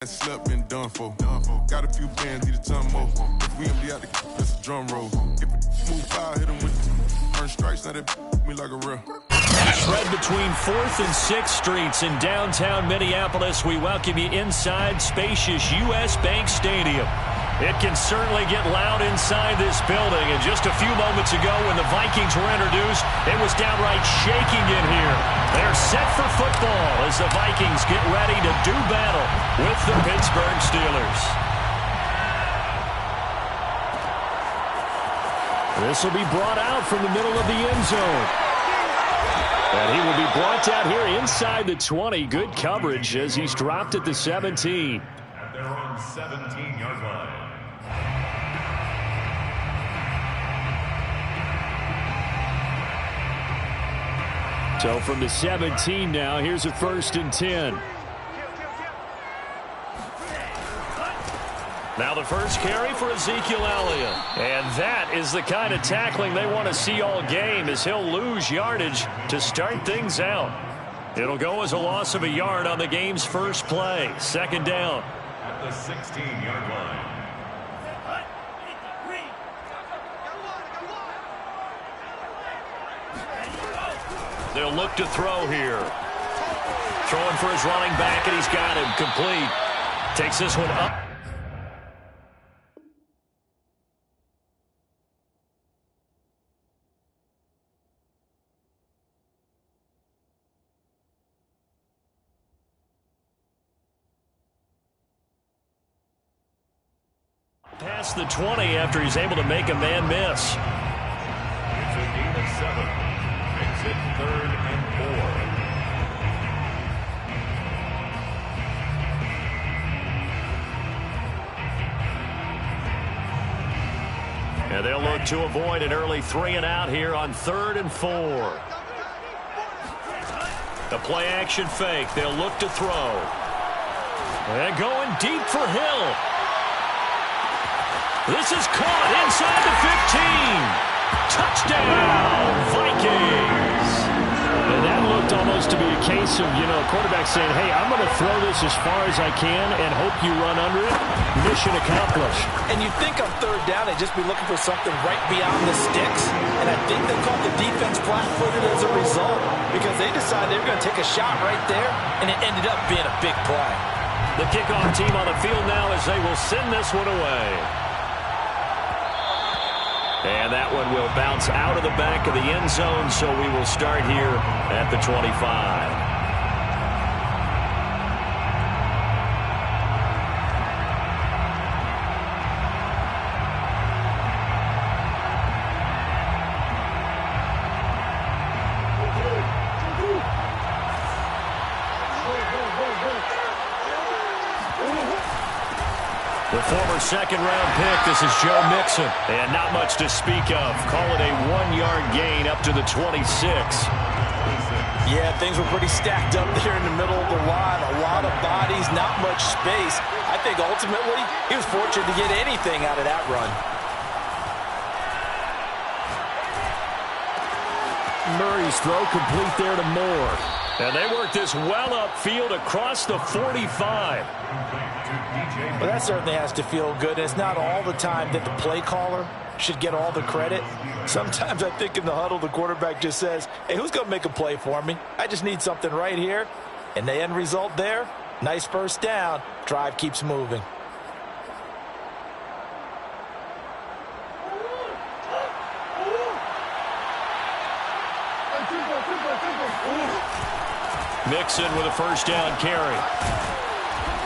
Slept and done for. Got a few bands, need a ton more. If we empty out the that's a drum roll. If it move foul, hit them with earn strikes, now that me like a real. Spread between 4th and 6th Streets in downtown Minneapolis. We welcome you inside spacious U.S. Bank Stadium. It can certainly get loud inside this building. And just a few moments ago when the Vikings were introduced, it was downright shaking in here. They're set for football as the Vikings get ready to do battle with the Pittsburgh Steelers. This will be brought out from the middle of the end zone. And he will be brought down here inside the 20. Good coverage as he's dropped at the 17. At their own 17-yard line. So from the 17 now, here's a 1st and 10. Now the first carry for Ezekiel Elliott. And that is the kind of tackling they want to see all game as he'll lose yardage to start things out. It'll go as a loss of a yard on the game's first play. 2nd down. At the 16-yard line. They'll look to throw here. Throwing for his running back, and he's got him complete. Takes this one up. Past the 20 after he's able to make a man miss. It's a gain of 7. Makes it 3rd and 4. And they'll look to avoid an early 3 and out here on 3rd and 4. The play action fake. They'll look to throw. And going deep for Hill. This is caught inside the 15. Touchdown, Vikings. And that looked almost to be a case of, a quarterback saying, hey, I'm going to throw this as far as I can and hope you run under it. Mission accomplished. And you'd think on 3rd down, they'd just be looking for something right beyond the sticks. And I think they called the defense flat-footed as a result because they decided they were going to take a shot right there, and it ended up being a big play. The kickoff team on the field now as they will send this one away. And that one will bounce out of the back of the end zone, so we will start here at the 25. The former 2nd-round pick, this is Joe Mixon. And not much to speak of. Call it a 1-yard gain up to the 26. Yeah, things were pretty stacked up there in the middle of the line. A lot of bodies, not much space. I think ultimately he was fortunate to get anything out of that run. Murray's throw complete there to Moore. And they work this well upfield across the 45. Well, that certainly has to feel good. It's not all the time that the play caller should get all the credit. Sometimes I think in the huddle, the quarterback just says, hey, who's going to make a play for me? I just need something right here. And the end result there, nice 1st down. Drive keeps moving. Mixon with a 1st down carry.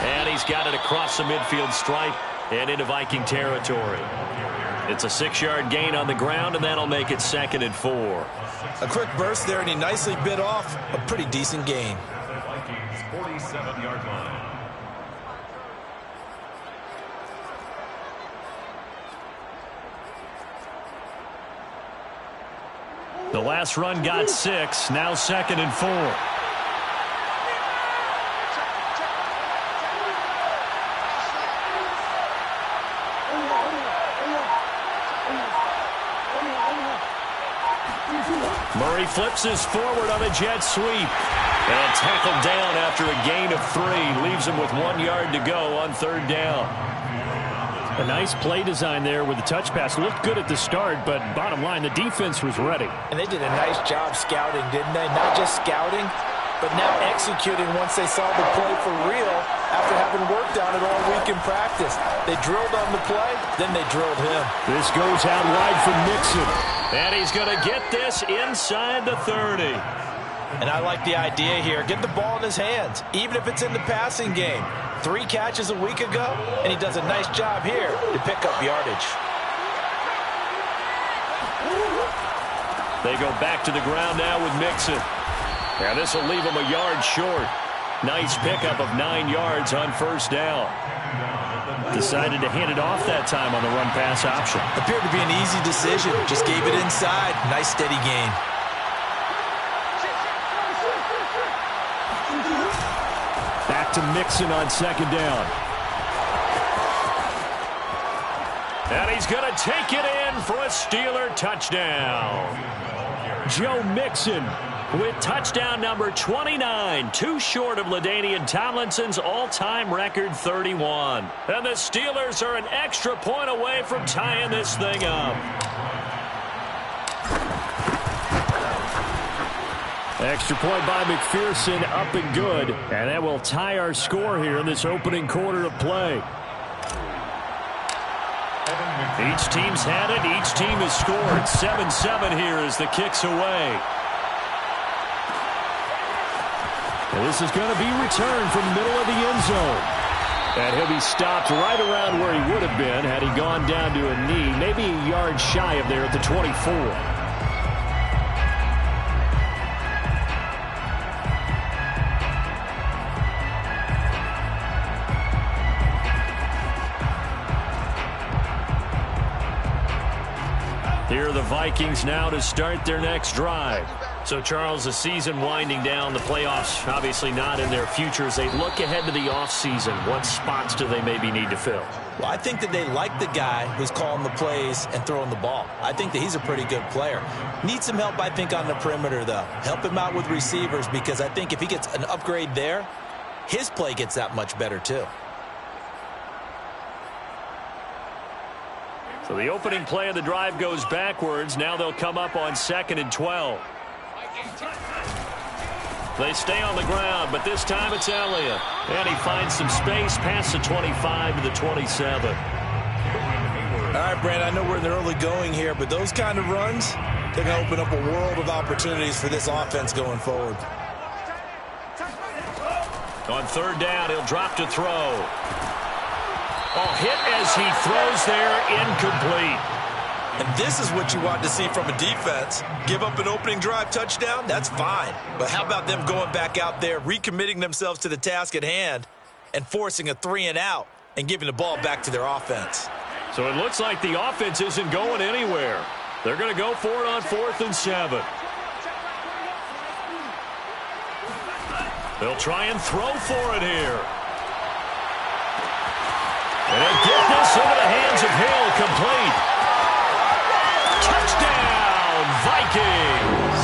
And he's got it across the midfield stripe and into Viking territory. It's a 6-yard gain on the ground, and that'll make it 2nd and 4. A quick burst there, and he nicely bit off a pretty decent gain. Vikings 47-yard line. The last run got 6, now 2nd and 4. Murray flips this forward on a jet sweep. And tackled down after a gain of 3. Leaves him with 1 yard to go on 3rd down. A nice play design there with the touch pass. Looked good at the start, but bottom line, the defense was ready. And they did a nice job scouting, didn't they? Not just scouting, but now executing once they saw the play for real after having worked on it all week in practice. They drilled on the play, then they drilled him. This goes out wide for Mixon. And he's going to get this inside the 30. And I like the idea here. Get the ball in his hands, even if it's in the passing game. 3 catches a week ago, and he does a nice job here to pick up yardage. They go back to the ground now with Mixon. Now this will leave him a yard short. Nice pickup of 9 yards on 1st down. Decided to hand it off that time on the run-pass option. Appeared to be an easy decision. Just gave it inside. Nice steady gain. Back to Mixon on 2nd down. And he's going to take it in for a Steeler touchdown. Joe Mixon with touchdown number 29, 2 short of LaDainian Tomlinson's all-time record 31. And the Steelers are an extra point away from tying this thing up. Extra point by McPherson, up and good. And that will tie our score here in this opening quarter of play. Each team's had it. Each team has scored. 7-7 here as the kick's away. And this is going to be returned from the middle of the end zone. And he'll be stopped right around where he would have been had he gone down to a knee, maybe a yard shy of there at the 24. Here are the Vikings now to start their next drive. So, Charles, the season winding down, the playoffs obviously not in their future. As they look ahead to the offseason, what spots do they maybe need to fill? Well, I think that they like the guy who's calling the plays and throwing the ball. I think that he's a pretty good player. Needs some help, I think, on the perimeter, though. Help him out with receivers, because I think if he gets an upgrade there, his play gets that much better, too. So the opening play of the drive goes backwards. Now they'll come up on 2nd and 12. They stay on the ground, but this time it's Elliott. And he finds some space past the 25 to the 27. All right, Brand, I know we're in the early going here, but those kind of runs, they're going to open up a world of opportunities for this offense going forward. On 3rd down, he'll drop to throw. Oh, hit as he throws there, incomplete. And this is what you want to see from a defense. Give up an opening drive touchdown, that's fine. But how about them going back out there, recommitting themselves to the task at hand, and forcing a 3-and-out and giving the ball back to their offense. So it looks like the offense isn't going anywhere. They're going to go for it on 4th and 7. They'll try and throw for it here. And they'll get this into the hands of Hill, complete. Touchdown, Vikings!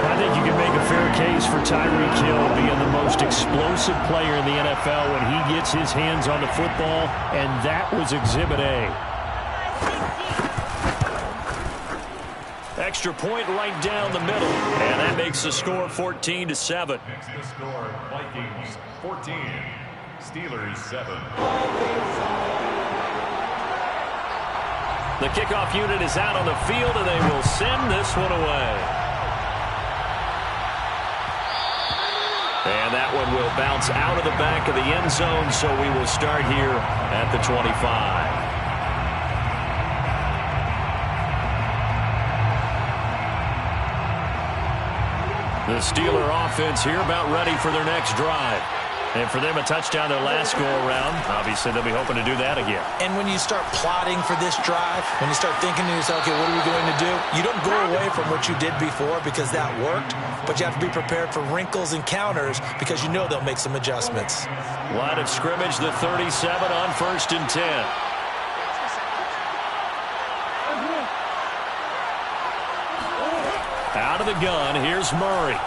I think you can make a fair case for Tyreek Hill being the most explosive player in the NFL when he gets his hands on the football, and that was Exhibit A. Extra point right down the middle, and that makes the score 14-7. Makes the score Vikings 14, Steelers 7. The kickoff unit is out on the field, and they will send this one away. And that one will bounce out of the back of the end zone, so we will start here at the 25. The Steeler offense here about ready for their next drive. And for them, a touchdown their last go-around. Obviously, they'll be hoping to do that again. And when you start plotting for this drive, when you start thinking to yourself, okay, what are we going to do? You don't go away from what you did before because that worked, but you have to be prepared for wrinkles and counters because you know they'll make some adjustments. Line of scrimmage, the 37 on 1st and 10. Out of the gun, here's Murray.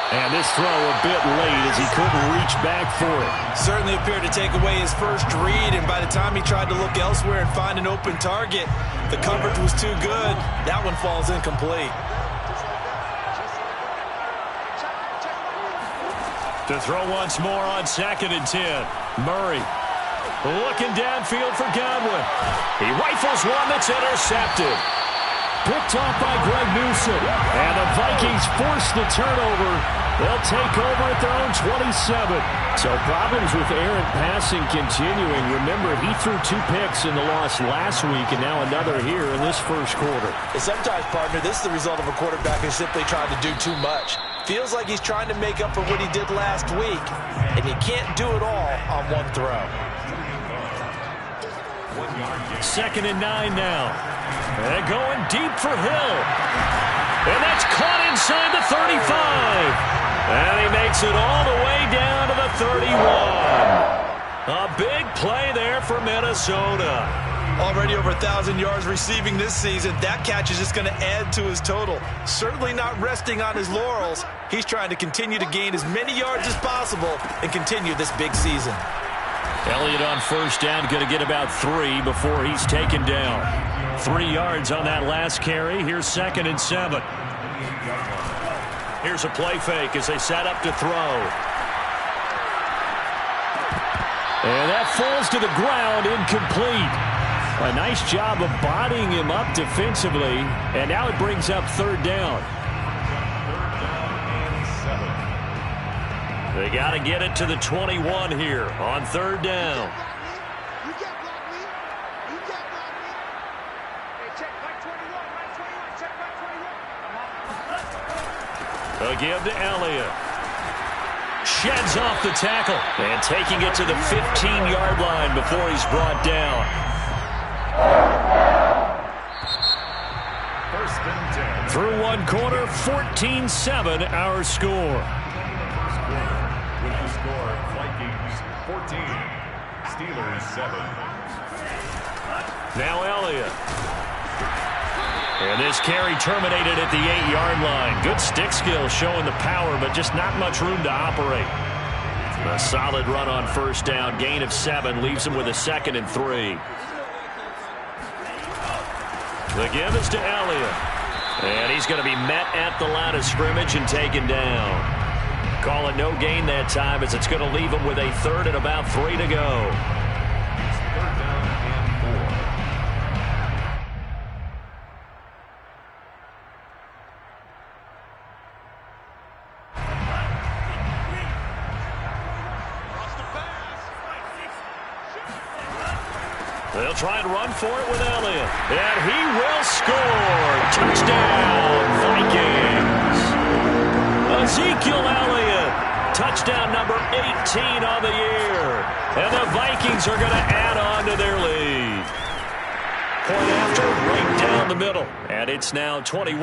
And this throw a bit late as he couldn't reach back for it. Certainly appeared to take away his first read, and by the time he tried to look elsewhere and find an open target, the coverage was too good. That one falls incomplete. To throw once more on 2nd and 10. Murray looking downfield for Godwin. He rifles one that's intercepted. Picked off by Greg Newsom. And the Vikings force the turnover. They'll take over at their own 27. So problems with errant passing continuing. Remember, he threw 2 picks in the loss last week and now another here in this first quarter. And sometimes, partner, this is the result of a quarterback who's simply trying to do too much. Feels like he's trying to make up for what he did last week, and you can't do it all on one throw. 2nd and 9 now. And going deep for Hill. And that's caught inside the 35. And he makes it all the way down to the 31. A big play there for Minnesota. Already over 1,000 yards receiving this season. That catch is just going to add to his total. Certainly not resting on his laurels. He's trying to continue to gain as many yards as possible and continue this big season. Elliott on first down, going to get about 3 before he's taken down. 3 yards on that last carry. Here's 2nd and 7. Here's a play fake as they set up to throw. And that falls to the ground, incomplete. A nice job of bodying him up defensively, and now it brings up 3rd down. They got to get it to the 21 here on 3rd down. You can't block me. You can't block me. Hey, check by 21. By 21. Check by 21. A give to Elliott. Sheds off the tackle. And taking it to the 15-yard line before he's brought down. 1st and 10. Through one quarter, 14-7 our score. With the score, Vikings 14, Steelers 7. Now Elliott. And this carry terminated at the 8-yard line. Good stick skill showing the power, but just not much room to operate. A solid run on 1st down. Gain of 7 leaves him with a 2nd and 3. The give is to Elliott. And he's going to be met at the line of scrimmage and taken down. Call it no gain that time as it's going to leave him with a 3rd and about 3 to go. 3rd down and 4. They'll try and run for it with Elliott. And he will score. Touchdown, Vikings. Ezekiel Elliott, touchdown number 18 on the year. And the Vikings are going to add on to their lead. Point after, right down the middle. And it's now 21-7.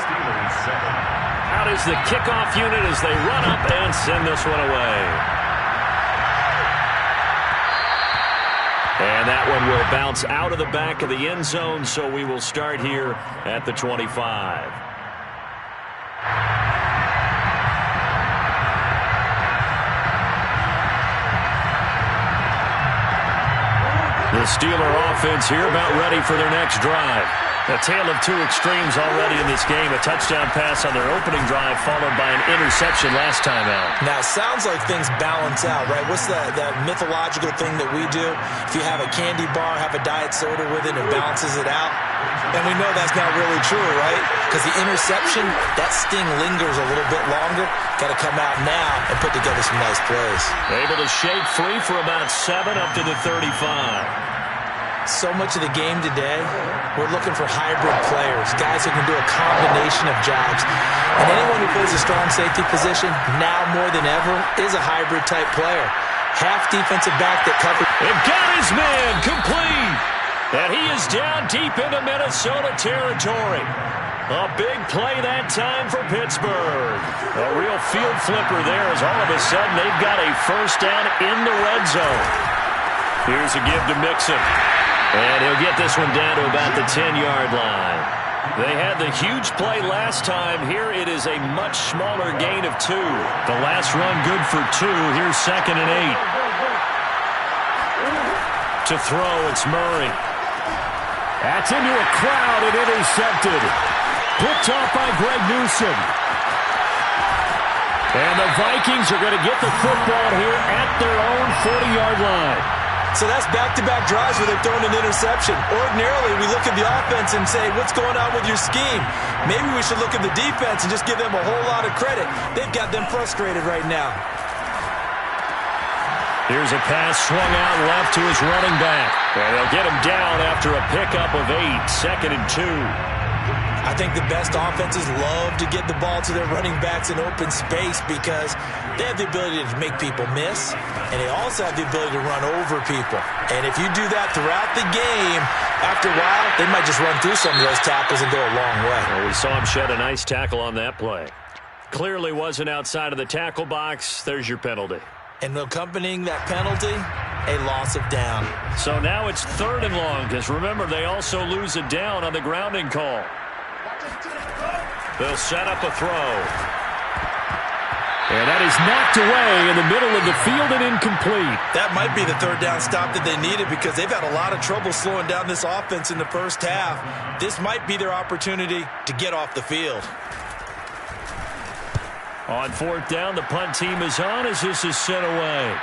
Steelers 7. Out is the kickoff unit as they run up and send this one away. And that one will bounce out of the back of the end zone, so we will start here at the 25. The Steeler offense here about ready for their next drive. A tale of 2 extremes already in this game. A touchdown pass on their opening drive followed by an interception last time out. Now, it sounds like things balance out, right? What's that mythological thing that we do? If you have a candy bar, have a diet soda with it, it balances it out. And we know that's not really true, right? Because the interception, that sting lingers a little bit longer. Got to come out now and put together some nice plays. Able to shake free for about 7 up to the 35. So much of the game today, we're looking for hybrid players, guys who can do a combination of jobs. And anyone who plays a strong safety position, now more than ever, is a hybrid-type player. Half defensive back that covers. And got his man complete. And he is down deep into Minnesota territory. A big play that time for Pittsburgh. A real field flipper there as all of a sudden they've got a 1st down in the red zone. Here's a give to Mixon. And he'll get this one down to about the 10-yard line. They had the huge play last time. Here it is a much smaller gain of 2. The last run good for 2. Here's 2nd and 8. To throw, it's Murray. That's into a crowd and intercepted. Picked off by Greg Newsome. And the Vikings are going to get the football here at their own 40-yard line. So that's back-to-back drives where they've thrown an interception. Ordinarily, we look at the offense and say, what's going on with your scheme? Maybe we should look at the defense and just give them a whole lot of credit. They've got them frustrated right now. Here's a pass swung out left to his running back. And they'll get him down after a pickup of 8. 2nd and 2. I think the best offenses love to get the ball to their running backs in open space because they have the ability to make people miss, and they also have the ability to run over people. And if you do that throughout the game, after a while, they might just run through some of those tackles and go a long way. Well, we saw him shed a nice tackle on that play. Clearly wasn't outside of the tackle box. There's your penalty. And accompanying that penalty, a loss of down. So now it's 3rd and long, because remember, they also lose a down on the grounding call. They'll set up a throw. And that is knocked away in the middle of the field and incomplete. That might be the 3rd down stop that they needed because they've had a lot of trouble slowing down this offense in the first half. This might be their opportunity to get off the field. On 4th down, the punt team is on as this is sent away.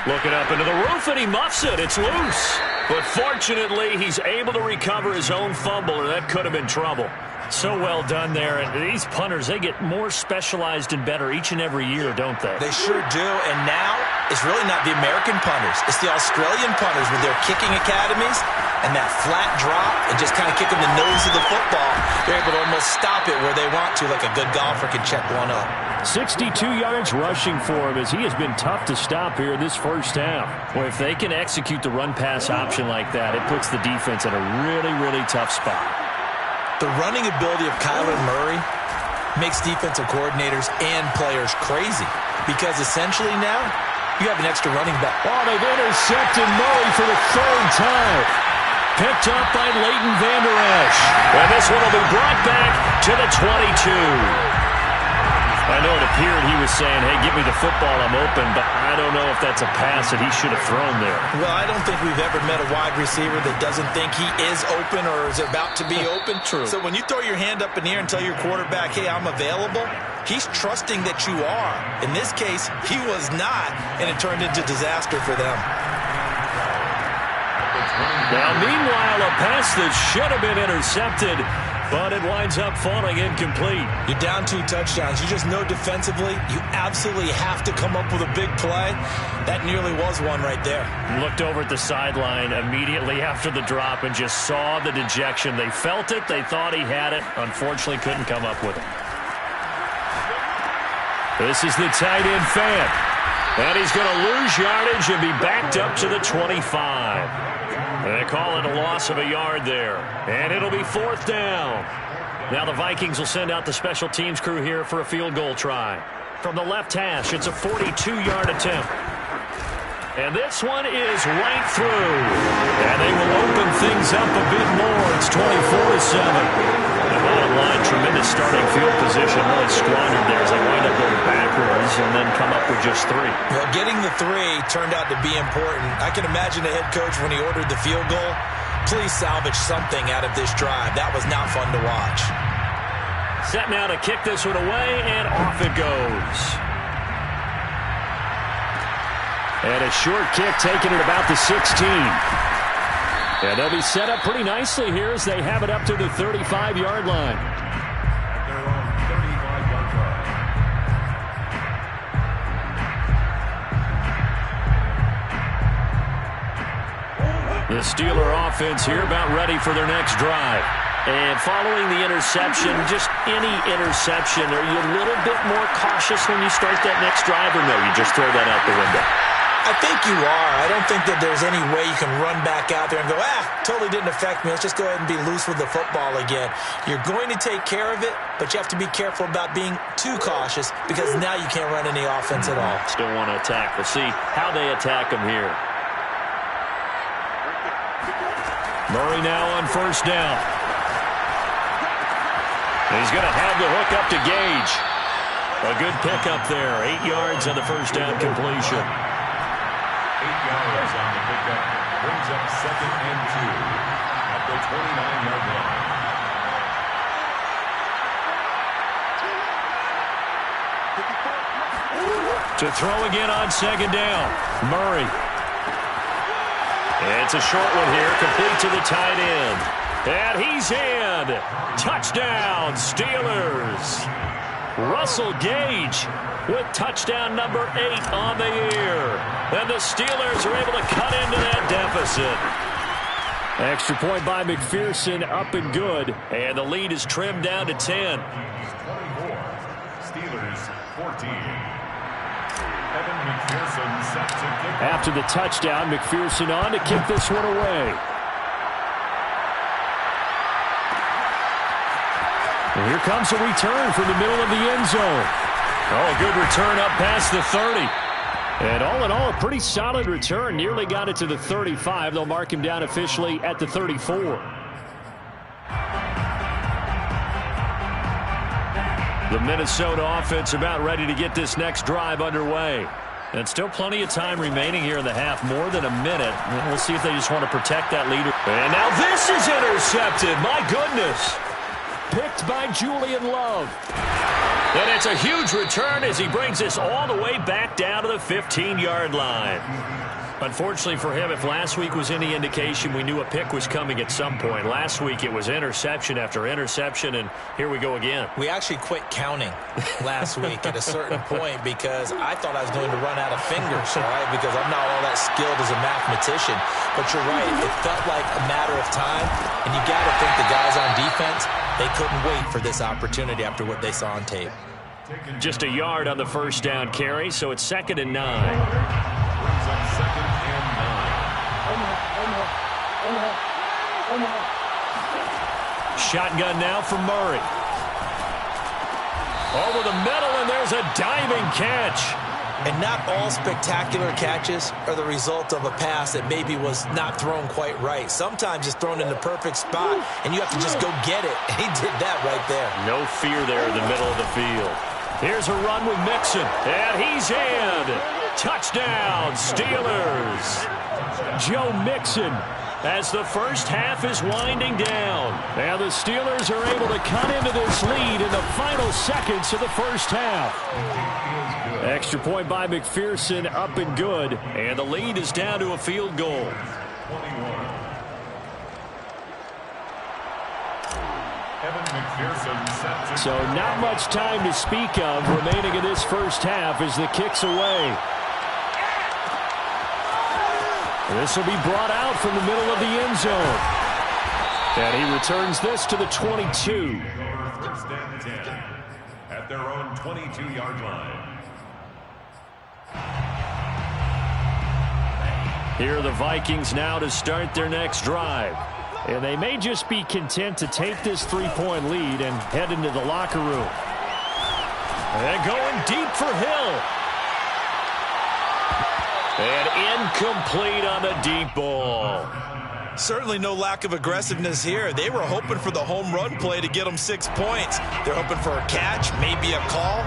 Looking up into the roof, and he muffs it. It's loose. But fortunately, he's able to recover his own fumble, or that could have been trouble. So well done there. And these punters, they get more specialized and better each and every year, don't they? They sure do. And now, it's really not the American punters. It's the Australian punters with their kicking academies and that flat drop and just kind of kicking the nose of the football. They're able to almost stop it where they want to, like a good golfer can check one up. 62 yards rushing for him as he has been tough to stop here this first half. Well, if they can execute the run-pass option like that, it puts the defense in a really, really tough spot. The running ability of Kyler Murray makes defensive coordinators and players crazy because essentially now you have an extra running back. Oh, they've intercepted Murray for the 3rd time. Picked up by Leighton Vander Esch. And this one will be brought back to the 22. I know it appeared he was saying, hey, give me the football, I'm open, but I don't know if that's a pass that he should have thrown there. Well, I don't think we've ever met a wide receiver that doesn't think he is open or is about to be open. True. So when you throw your hand up in the air and tell your quarterback, hey, I'm available, he's trusting that you are. In this case, he was not, and it turned into disaster for them. Now, meanwhile, a pass that should have been intercepted, but it winds up falling incomplete. You're down 2 touchdowns. You just know defensively you absolutely have to come up with a big play. That nearly was one right there. Looked over at the sideline immediately after the drop and just saw the dejection. They felt it. They thought he had it. Unfortunately, couldn't come up with it. This is the tight end fan. And he's going to lose yardage and be backed up to the 25. They call it a loss of a yard there. And it'll be 4th down. Now the Vikings will send out the special teams crew here for a field goal try. From the left hash, it's a 42-yard attempt. And this one is right through. And they will open things up a bit more. It's 24-7. The bottom line, tremendous starting field position, really squandered there as they wind up going backwards and then come up with just 3. Well, getting the 3 turned out to be important. I can imagine the head coach when he ordered the field goal, please salvage something out of this drive. That was not fun to watch. Set now to kick this one away, and off it goes. And a short kick taken at about the 16. And they'll be set up pretty nicely here as they have it up to the 35-yard line. The Steeler offense here about ready for their next drive. And following the interception, just any interception, are you a little bit more cautious when you start that next drive, or no, you just throw that out the window? I think you are. I don't think that there's any way you can run back out there and go, totally didn't affect me. Let's just go ahead and be loose with the football again. You're going to take care of it, but you have to be careful about being too cautious because now you can't run any offense at all. Still want to attack. We'll see how they attack them here. Murray now on first down. He's going to have the hook up to Gage. A good pickup there. 8 yards on the first down completion. 8 yards on the pickup. Brings up 2nd and 2 at the 29-yard line. To throw again on 2nd down. Murray. It's a short one here, complete to the tight end. And he's in. Touchdown, Steelers. Russell Gage with touchdown number 8 on the year. And the Steelers are able to cut into that deficit. Extra point by McPherson, up and good. And the lead is trimmed down to 10. 24. Steelers 14. Evan McPherson set to kick. After the touchdown, McPherson on to kick this one away. And here comes a return from the middle of the end zone. Oh, a good return up past the 30. And all in all, a pretty solid return. Nearly got it to the 35. They'll mark him down officially at the 34. The Minnesota offense about ready to get this next drive underway. And still plenty of time remaining here in the half, more than a minute. We'll see if they just want to protect that lead. And now this is intercepted. My goodness. Picked by Julian Love. And it's a huge return as he brings this all the way back down to the 15-yard line. Unfortunately for him, if last week was any indication, we knew a pick was coming at some point. Last week it was interception after interception, and here we go again. We actually quit counting last week at a certain point because I thought I was going to run out of fingers, right? Because I'm not all that skilled as a mathematician. But you're right, it felt like a matter of time, and you got to think the guys on defense, they couldn't wait for this opportunity after what they saw on tape. Just a yard on the first down carry, so it's 2nd and 9. Brings up 2nd and 9. Shotgun now for Murray. Over the middle, and there's a diving catch. And not all spectacular catches are the result of a pass that maybe was not thrown quite right. Sometimes it's thrown in the perfect spot, and you have to just go get it. And he did that right there. No fear there in the middle of the field. Here's a run with Mixon, and he's in. Touchdown, Steelers. Joe Mixon as the first half is winding down. And the Steelers are able to cut into this lead in the final seconds of the first half. Extra point by McPherson, up and good. And the lead is down to a field goal. 21. Evan McPherson set to So not much time to speak of remaining in this first half as the kick's away. This will be brought out from the middle of the end zone. And he returns this to the 22. First and 10 at their own 22-yard line. Here are the Vikings now to start their next drive. And they may just be content to take this 3-point lead and head into the locker room. And going deep for Hill. And incomplete on the deep ball. Certainly no lack of aggressiveness here. They were hoping for the home run play to get them 6 points. They're hoping for a catch, maybe a call,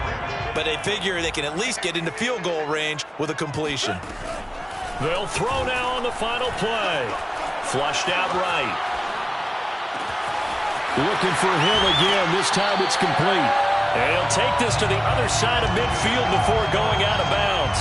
but they figure they can at least get into field goal range with a completion. They'll throw now on the final play. Flushed out right. Looking for Hill again. This time it's complete. And he'll take this to the other side of midfield before going out of bounds.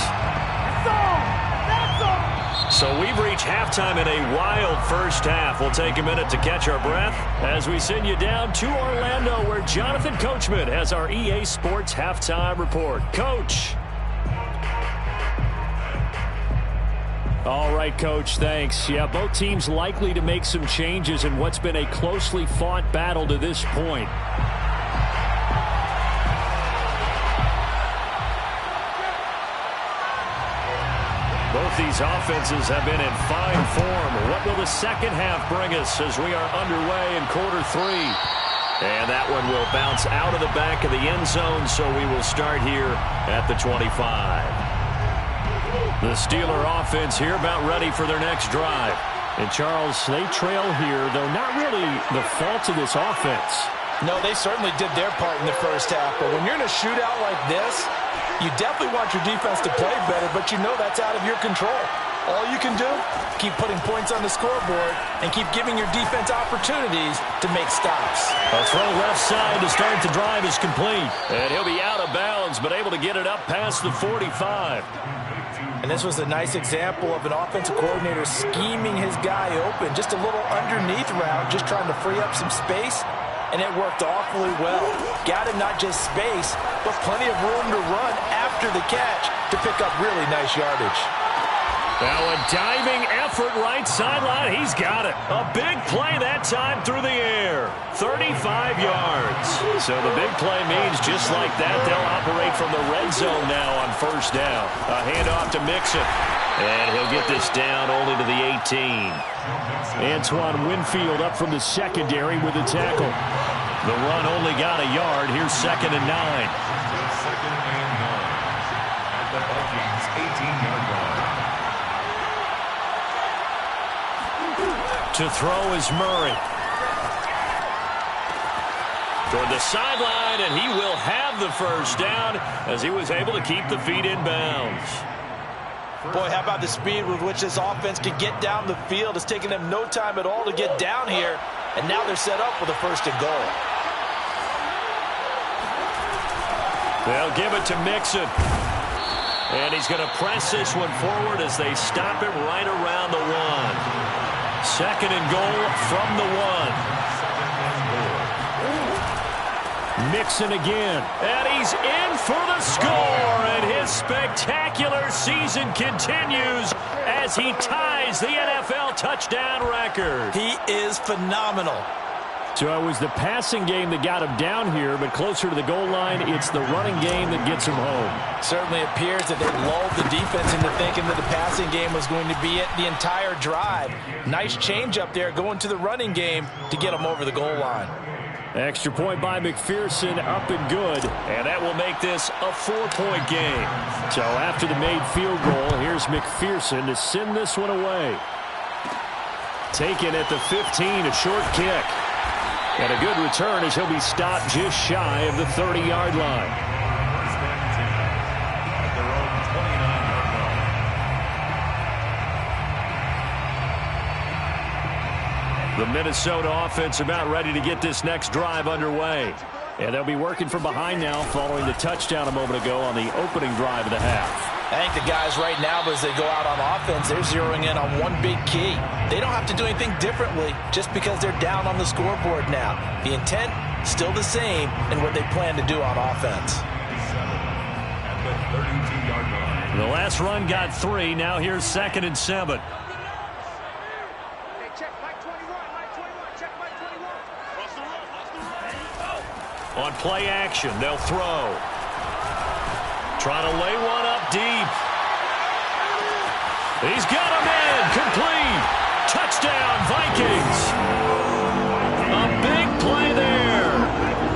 So we've reached halftime in a wild first half. We'll take a minute to catch our breath as we send you down to Orlando, where Jonathan Coachman has our EA Sports Halftime Report. Coach. All right, Coach, thanks. Yeah, both teams likely to make some changes in what's been a closely fought battle to this point. Both these offenses have been in fine form. What will the second half bring us as we are underway in quarter 3? And that one will bounce out of the back of the end zone, so we will start here at the 25. The Steeler offense here about ready for their next drive. And, Charles, they trail here, though not really the fault of this offense. No, they certainly did their part in the first half. But when you're in a shootout like this, you definitely want your defense to play better, but you know that's out of your control. All you can do, keep putting points on the scoreboard and keep giving your defense opportunities to make stops. A throw left side to start the drive is complete. And he'll be out of bounds, but able to get it up past the 45. And this was a nice example of an offensive coordinator scheming his guy open. Just a little underneath route, just trying to free up some space. And it worked awfully well. Got him not just space, but plenty of room to run after the catch to pick up really nice yardage. Now a diving effort right sideline. He's got it. A big play that time through the air. 35 yards. So the big play means just like that, they'll operate from the red zone now on first down. A handoff to Mixon. And he'll get this down only to the 18. Antoine Winfield up from the secondary with the tackle. The run only got a yard. Here's 2nd and 9. 2nd and 9 at the Vikings 18-yard line. To throw is Murray. Toward the sideline, and he will have the first down as he was able to keep the feet in bounds. Boy, how about the speed with which this offense can get down the field? It's taken them no time at all to get down here, and now they're set up with a 1st and goal. They'll give it to Mixon. And he's going to press this one forward as they stop it right around the 1. 2nd and goal from the 1. Mixon again. And he's in for the score. And his spectacular season continues as he ties the NFL touchdown record. He is phenomenal. So it was the passing game that got him down here, but closer to the goal line, it's the running game that gets him home. Certainly appears that they lulled the defense into thinking that the passing game was going to be it the entire drive. Nice change up there going to the running game to get him over the goal line. Extra point by McPherson, up and good. And that will make this a 4-point game. So after the made field goal, here's McPherson to send this one away. Taken at the 15, a short kick. And a good return as he'll be stopped just shy of the 30-yard line. At their own 29-yard line. The Minnesota offense about ready to get this next drive underway. And they'll be working from behind now following the touchdown a moment ago on the opening drive of the half. I think the guys right now, as they go out on offense, they're zeroing in on one big key. They don't have to do anything differently just because they're down on the scoreboard now. The intent, still the same in what they plan to do on offense. At the 32-yard line. The last run got 3. Now here's 2nd and 7. Hey, check Mike 21, Mike 21, check Mike 21. Cross the run. On play action, they'll throw. Trying to lay one up deep. He's got him in. Complete. Touchdown, Vikings. A big play there.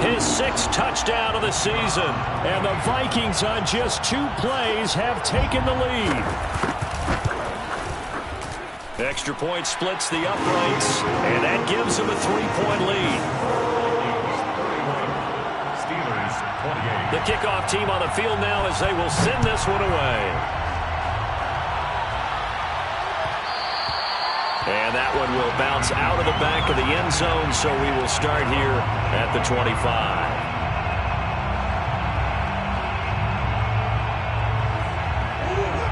His 6th touchdown of the season. And the Vikings on just 2 plays have taken the lead. Extra point splits the uprights, and that gives him a 3-point lead. Steelers 28. The kickoff team on the field now as they will send this one away. And that one will bounce out of the back of the end zone, so we will start here at the 25.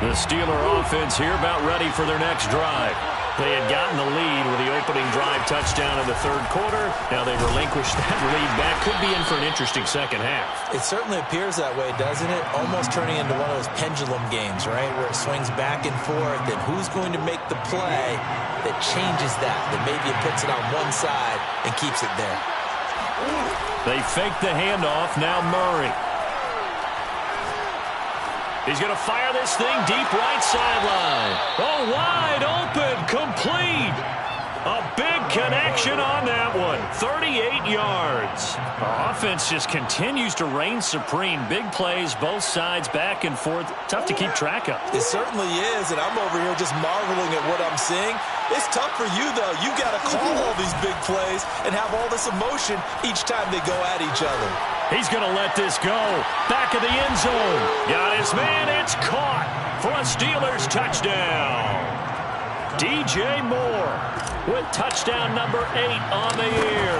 The Steeler offense here about ready for their next drive. They had gotten the lead with the opening drive touchdown in the 3rd quarter. Now they've relinquished that lead back. Could be in for an interesting second half. It certainly appears that way, doesn't it? Almost turning into one of those pendulum games, right? Where it swings back and forth, and who's going to make the play that changes that maybe it puts it on one side and keeps it there. They fake the handoff. Now Murray. He's going to fire this thing deep right sideline. Oh, wide open, complete. A big connection on that one. 38 yards. Offense just continues to reign supreme. Big plays, both sides, back and forth. Tough to keep track of. It certainly is, and I'm over here just marveling at what I'm seeing. It's tough for you, though. You got to call all these big plays and have all this emotion each time they go at each other. He's going to let this go. Back of the end zone. Got his man. It's caught for a Steelers touchdown. DJ Moore with touchdown number 8 on the year.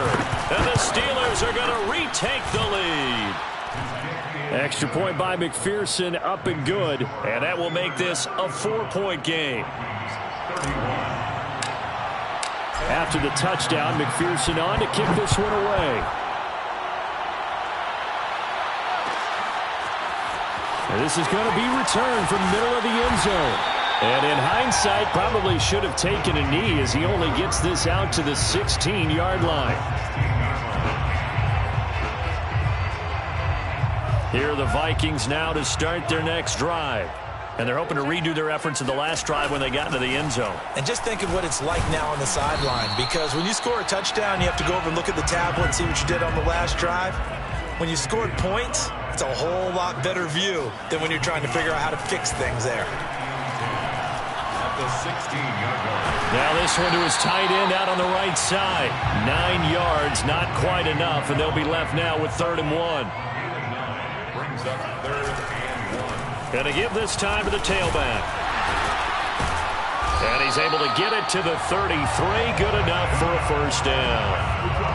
And the Steelers are going to retake the lead. Extra point by McPherson, up and good. And that will make this a 4-point game. After the touchdown, McPherson on to kick this one away. And this is going to be returned from the middle of the end zone. And in hindsight, probably should have taken a knee as he only gets this out to the 16-yard line. Here are the Vikings now to start their next drive. And they're hoping to redo their efforts in the last drive when they got into the end zone. And just think of what it's like now on the sideline, because when you score a touchdown, you have to go over and look at the tablet and see what you did on the last drive. When you scored points, it's a whole lot better view than when you're trying to figure out how to fix things there. At the 16-yard line. Now this one to his tight end out on the right side. 9 yards, not quite enough, and they'll be left now with 3rd and 1. Brings up 3rd and 1. Going to give this time to the tailback. And he's able to get it to the 33. Good enough for a first down.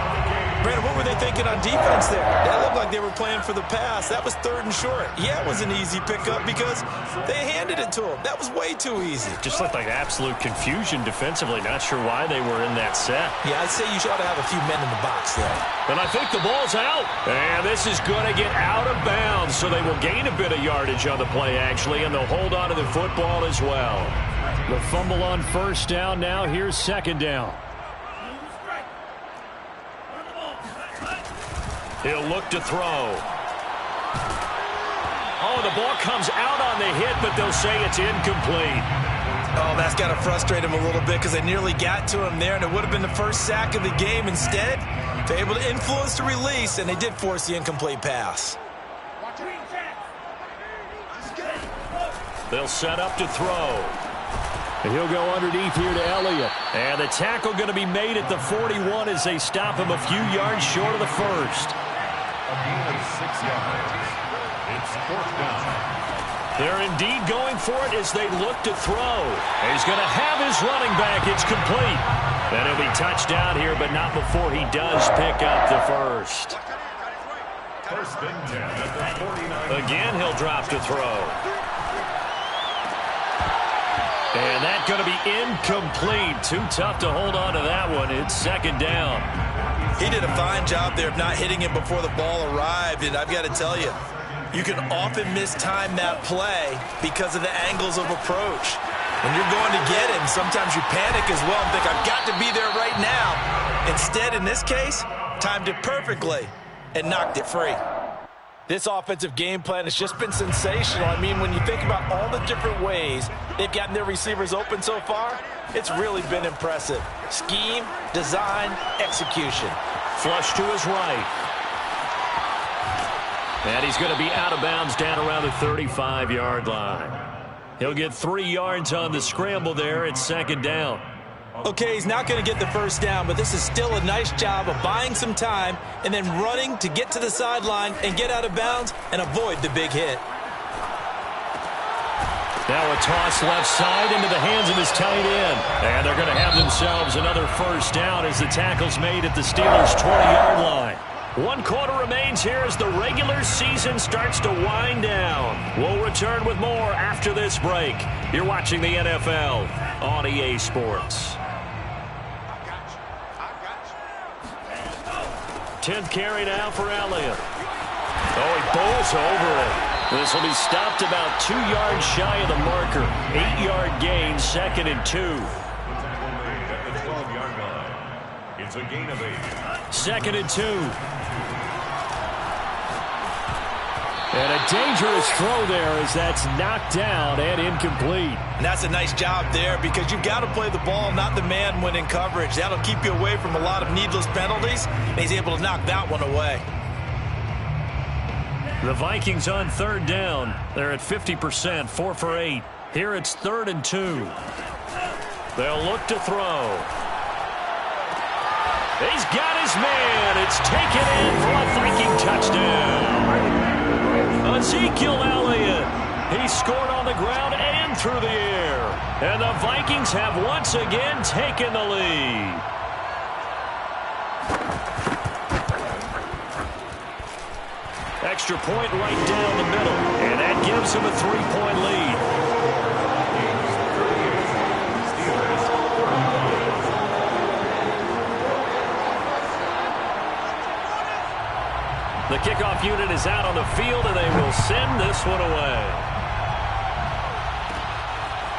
Brandon, what were they thinking on defense there? That looked like they were playing for the pass. That was 3rd and short. Yeah, it was an easy pickup because they handed it to him. That was way too easy. Just looked like absolute confusion defensively. Not sure why they were in that set. Yeah, I'd say you ought to have a few men in the box there. And I think the ball's out. And this is going to get out of bounds, so they will gain a bit of yardage on the play, actually, and they'll hold on to the football as well. The fumble on first down. Now here's 2nd down. He'll look to throw. Oh, the ball comes out on the hit, but they'll say it's incomplete. Oh, that's got to frustrate him a little bit because they nearly got to him there, and it would have been the first sack of the game. Instead, they're able to influence the release, and they did force the incomplete pass. They'll set up to throw. And he'll go underneath here to Elliott. And the tackle going to be made at the 41 as they stop him a few yards short of the first. A gain of 6 yards. It's 4th down. They're indeed going for it as they look to throw. He's going to have his running back. It's complete. And he'll be touchdown here, but not before he does pick up the first. 1st and 10 at the 49. Again, he'll drop to throw. And that's going to be incomplete. Too tough to hold on to that one. It's 2nd down. He did a fine job there of not hitting it before the ball arrived, and I've got to tell you, you can often mistime that play because of the angles of approach. When you're going to get him, sometimes you panic as well and think, I've got to be there right now. Instead, in this case, timed it perfectly and knocked it free. This offensive game plan has just been sensational. I mean, when you think about all the different ways they've gotten their receivers open so far, it's really been impressive. Scheme, design, execution. Flush to his right. And he's going to be out of bounds down around the 35-yard line. He'll get 3 yards on the scramble there. It's 2nd down. Okay, he's not going to get the first down, but this is still a nice job of buying some time and then running to get to the sideline and get out of bounds and avoid the big hit. Now a toss left side into the hands of his tight end. And they're going to have themselves another first down as the tackle's made at the Steelers' 20-yard line. 1 quarter remains here as the regular season starts to wind down. We'll return with more after this break. You're watching the NFL on EA Sports. 10th carry now for Elliott. Oh, he bowls over it. This will be stopped about 2 yards shy of the marker. 8-yard gain, 2nd and 2. At the 12-yard line. It's a gain of 8. 2nd and 2. And a dangerous throw there as that's knocked down and incomplete. And that's a nice job there because you've got to play the ball, not the man when in coverage. That'll keep you away from a lot of needless penalties. And he's able to knock that one away. The Vikings on third down. They're at 50%, 4 for 8. Here it's 3rd and 2. They'll look to throw. He's got his man. It's taken in for a Viking touchdown. Ezekiel Elliott. He scored on the ground and through the air. And the Vikings have once again taken the lead. Extra point right down the middle. And that gives him a 3-point lead. The kickoff unit is out on the field, and they will send this one away.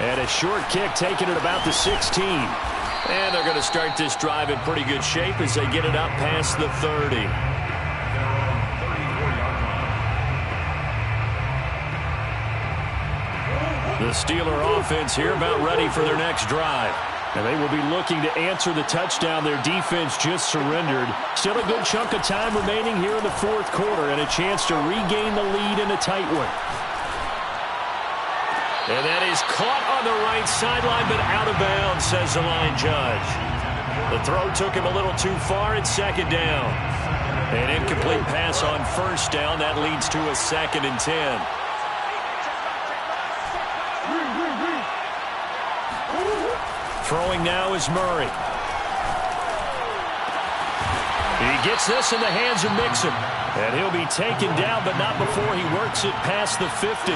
And a short kick taken at about the 16. And they're going to start this drive in pretty good shape as they get it up past the 30. The Steeler offense here about ready for their next drive. And they will be looking to answer the touchdown their defense just surrendered. Still a good chunk of time remaining here in the fourth quarter and a chance to regain the lead in a tight one. And that is caught on the right sideline, but out of bounds, says the line judge. The throw took him a little too far. It's 2nd down. An incomplete pass on 1st down. That leads to a 2nd and 10. Throwing now is Murray. He gets this in the hands of Mixon. And he'll be taken down, but not before he works it past the 50.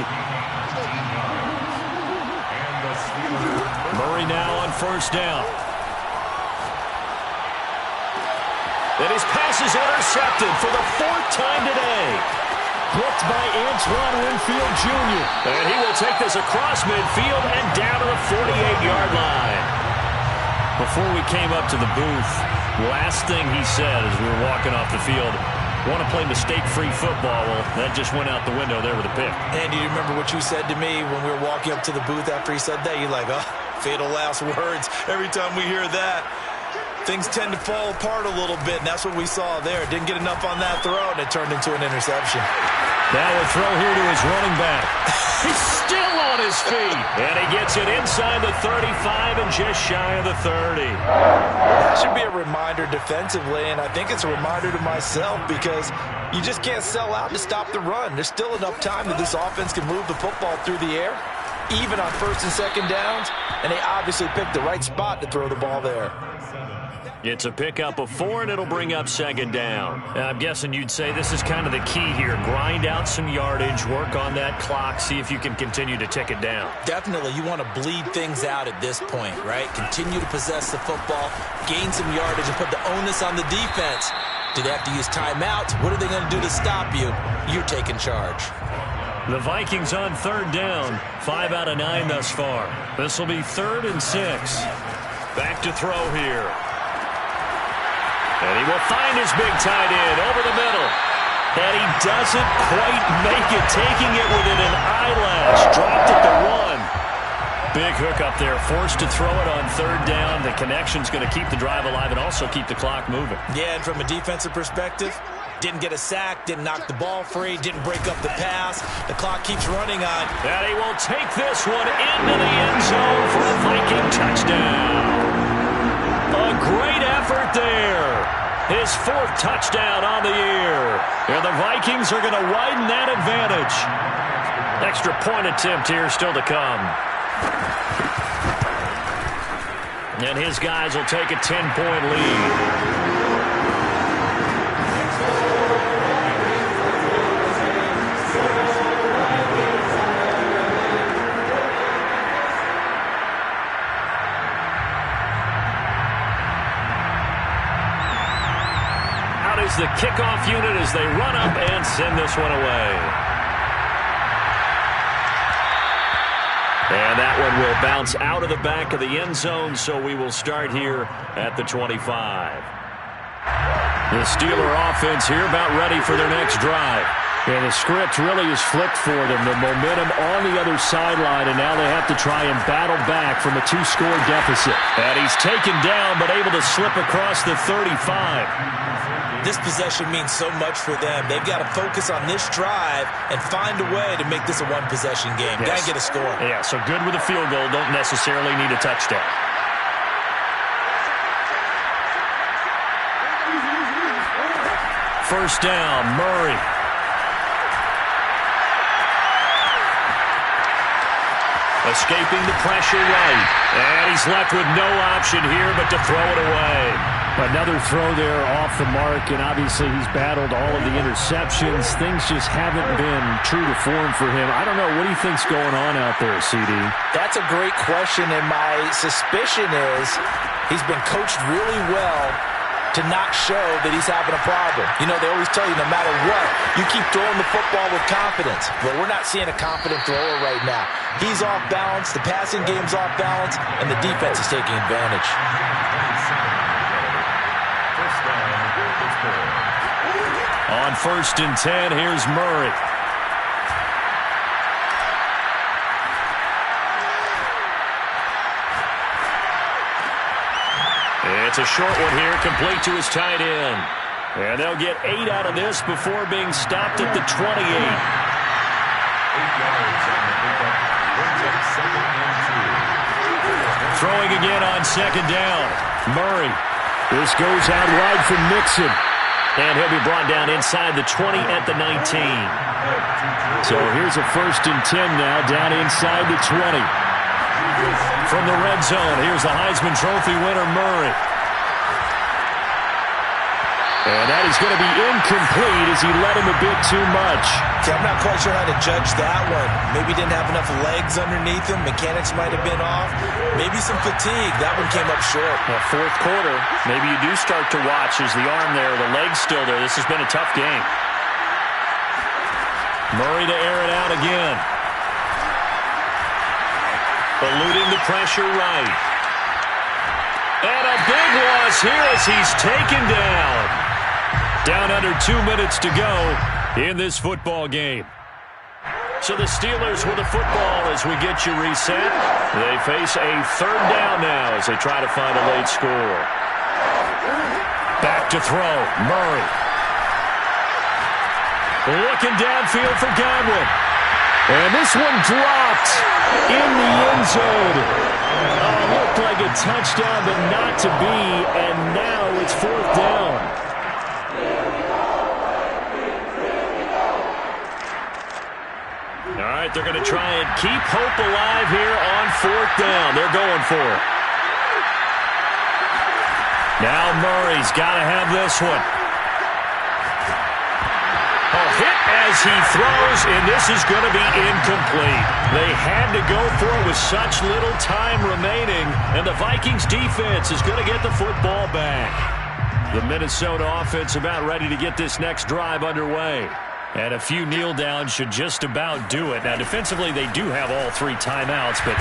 Murray now on 1st down. And his pass is intercepted for the 4th time today. Blocked by Antoine Winfield Jr. And he will take this across midfield and down to the 48-yard line. Before we came up to the booth, last thing he said as we were walking off the field, want to play mistake-free football. Well, that just went out the window there with a pick. And do you remember what you said to me when we were walking up to the booth after he said that? You're like, oh, fatal last words. Every time we hear that, things tend to fall apart a little bit, and that's what we saw there. Didn't get enough on that throw, and it turned into an interception. Now a throw here to his running back. He's still on his feet. And he gets it inside the 35 and just shy of the 30. That should be a reminder defensively, and I think it's a reminder to myself because you just can't sell out to stop the run. There's still enough time that this offense can move the football through the air, even on 1st and 2nd downs, and they obviously picked the right spot to throw the ball there. It's a pickup of 4, and it'll bring up 2nd down. I'm guessing you'd say this is kind of the key here. Grind out some yardage, work on that clock, see if you can continue to tick it down. Definitely. You want to bleed things out at this point, right? Continue to possess the football, gain some yardage, and put the onus on the defense. Do they have to use timeouts? What are they going to do to stop you? You're taking charge. The Vikings on 3rd down. 5 out of 9 thus far. This will be 3rd and 6. Back to throw here. And he will find his big tight end over the middle. And he doesn't quite make it, taking it within an eyelash. Dropped at the 1. Big hook up there, forced to throw it on 3rd down. The connection's going to keep the drive alive and also keep the clock moving. Yeah, and from a defensive perspective, didn't get a sack, didn't knock the ball free, didn't break up the pass. The clock keeps running on. And he will take this one into the end zone for a Viking touchdown. A great effort there. His 4th touchdown on the year. And the Vikings are going to widen that advantage. Extra point attempt here still to come. And his guys will take a 10-point lead. The kickoff unit as they run up and send this one away. And that one will bounce out of the back of the end zone, so we will start here at the 25. The Steeler offense here about ready for their next drive. Yeah, the script really is flipped for them. The momentum on the other sideline, and now they have to try and battle back from a 2-score deficit. And he's taken down, but able to slip across the 35. This possession means so much for them. They've got to focus on this drive and find a way to make this a one-possession game. Yes. Got to get a score. Yeah, so good with a field goal. Don't necessarily need a touchdown. First down, Murray. Escaping the pressure right. And he's left with no option here but to throw it away. Another throw there off the mark, and obviously he's battled all of the interceptions. Things just haven't been true to form for him. I don't know. What do you think's going on out there, CD? That's a great question, and my suspicion is he's been coached really well to not show that he's having a problem. You know, they always tell you no matter what, you keep throwing the football with confidence. Well, we're not seeing a confident thrower right now. He's off balance, the passing game's off balance, and the defense is taking advantage. On 1st and 10, here's Murray. It's a short one here, complete to his tight end. And they'll get 8 out of this before being stopped at the 28. 8 yards on the pickup. Brings up 2nd and 2. Throwing again on 2nd down. Murray. This goes out wide from Mixon. And he'll be brought down inside the 20 at the 19. So here's a 1st and 10 now, down inside the 20. From the red zone, here's the Heisman Trophy winner, Murray. And that is going to be incomplete as he led him a bit too much. See, I'm not quite sure how to judge that one. Maybe he didn't have enough legs underneath him. Mechanics might have been off. Maybe some fatigue. That one came up short. Well, 4th quarter, maybe you do start to watch as the arm there, the leg's still there. This has been a tough game. Murray to air it out again. Eluding the pressure right. And a big loss here as he's taken down. Down under 2 minutes to go in this football game. So the Steelers with the football as we get you reset. They face a 3rd down now as they try to find a late score. Back to throw, Murray. Looking downfield for Godwin. And this one dropped in the end zone. Looked like a touchdown, but not to be, and now it's 4th down. All right, they're going to try and keep hope alive here on 4th down. They're going for it. Now Murray's got to have this one. Hit as he throws, and this is going to be incomplete. They had to go for it with such little time remaining, and the Vikings defense is going to get the football back. The Minnesota offense about ready to get this next drive underway. And a few kneel downs should just about do it. Now, defensively, they do have all 3 timeouts, but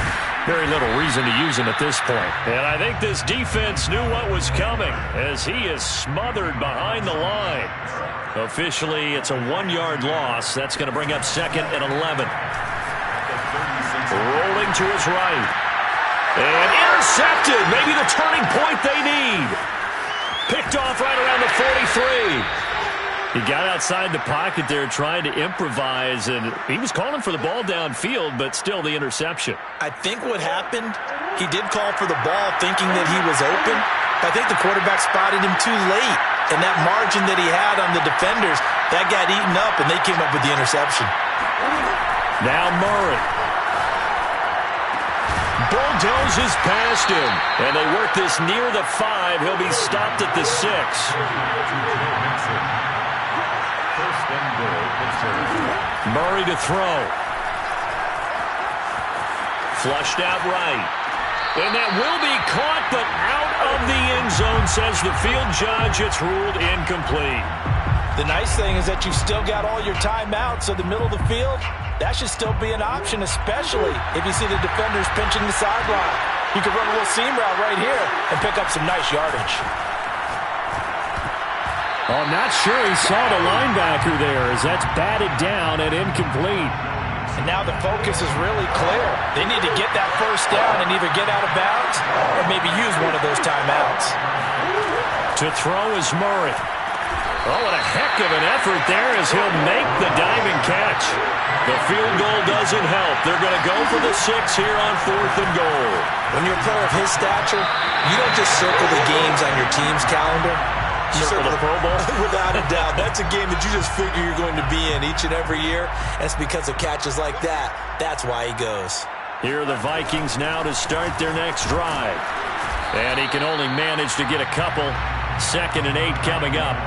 very little reason to use them at this point. And I think this defense knew what was coming as he is smothered behind the line. Officially, it's a 1-yard loss. That's going to bring up 2nd and 11. Rolling to his right. And intercepted. Maybe the turning point they need. Picked off right around the 43. He got outside the pocket there trying to improvise, and he was calling for the ball downfield, but still the interception. I think what happened, he did call for the ball thinking that he was open, but I think the quarterback spotted him too late. And that margin that he had on the defenders, that got eaten up, and they came up with the interception. Now Murray. Bulldozes past him. And they work this near the 5. He'll be stopped at the 6. Murray to throw. Flushed out right. And that will be caught, but out of the end zone, says the field judge. It's ruled incomplete. The nice thing is that you've still got all your timeouts, so the middle of the field, that should still be an option, especially if you see the defenders pinching the sideline. You can run a little seam route right here and pick up some nice yardage. Oh, I'm not sure he saw the linebacker there as that's batted down and incomplete. And now the focus is really clear. They need to get that first down and either get out of bounds or maybe use one of those timeouts. To throw is Murray. Oh, and a heck of an effort there as he'll make the diving catch. The field goal doesn't help. They're going to go for the 6 here on 4th and goal. When you're a player of his stature, you don't just circle the games on your team's calendar. You Circle the Pro Bowl? Without a doubt. That's a game that you just figure you're going to be in each and every year. And it's because of catches like that. That's why he goes. Here are the Vikings now to start their next drive. And he can only manage to get a couple. 2nd and 8 coming up.